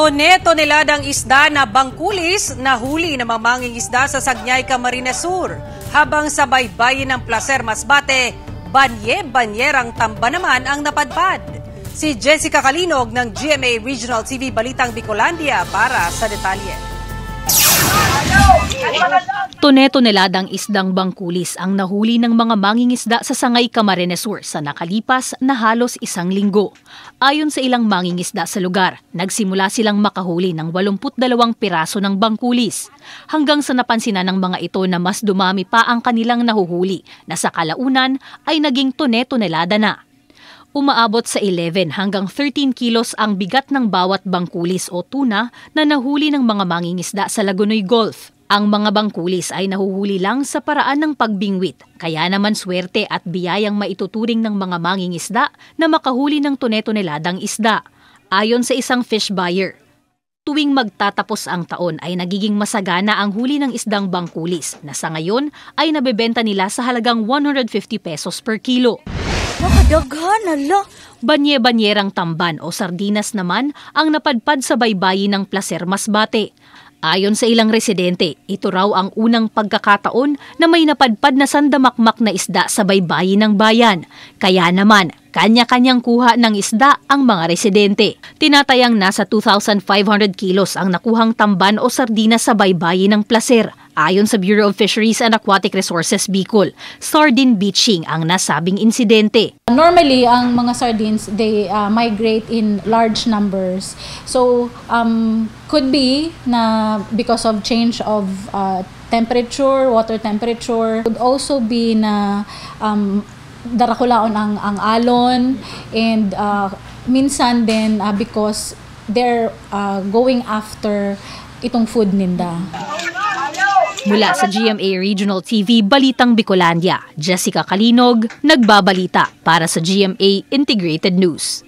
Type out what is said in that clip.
Tone-toneladang isda na bangkulis nahuli ng mamanging isda sa Sagyay, Camarines Sur. Habang sa baybayin ng Placer, Masbate, banye-banyerang tamba naman ang napadpad. Si Jessica Kalinog ng GMA Regional TV Balitang Bicolandia para sa detalye. Tone-toneladang isdang bangkulis ang nahuli ng mga mangingisda sa Sangay, Camarines Sur sa nakalipas na halos isang linggo. Ayon sa ilang mangingisda sa lugar, nagsimula silang makahuli ng 82 piraso ng bangkulis. Hanggang sa napansinan ng mga ito na mas dumami pa ang kanilang nahuhuli na sa kalaunan ay naging tone-tonelada na. Umaabot sa 11 hanggang 13 kilos ang bigat ng bawat bangkulis o tuna na nahuli ng mga mangingisda sa Lagunoy Gulf. Ang mga bangkulis ay nahuhuli lang sa paraan ng pagbingwit, kaya naman swerte at biyayang maituturing ng mga mangingisda na makahuli ng tone-toneladang isda. Ayon sa isang fish buyer, tuwing magtatapos ang taon ay nagiging masagana ang huli ng isdang bangkulis na sa ngayon ay nabebenta nila sa halagang 150 pesos per kilo. Nakadaghan, ala! Banye-banyerang tamban o sardinas naman ang napadpad sa baybayin ng Placer, Masbate. Ayon sa ilang residente, ito raw ang unang pagkakataon na may napadpad na sandamakmak na isda sa baybayin ng bayan. Kaya naman, kanya-kanyang kuha ng isda ang mga residente. Tinatayang nasa 2,500 kilos ang nakuhang tamban o sardinas sa baybayin ng Placer. Ayon sa Bureau of Fisheries and Aquatic Resources Bicol, sardine beaching ang nasabing insidente. Normally, ang mga sardines, they migrate in large numbers. So, could be na because of change of temperature, water temperature. Could also be na darakulaon ang alon, and minsan din because they're going after itong food ninda. Mula sa GMA Regional TV Balitang Bicolandia, Jessica Kalinog, nagbabalita para sa GMA Integrated News.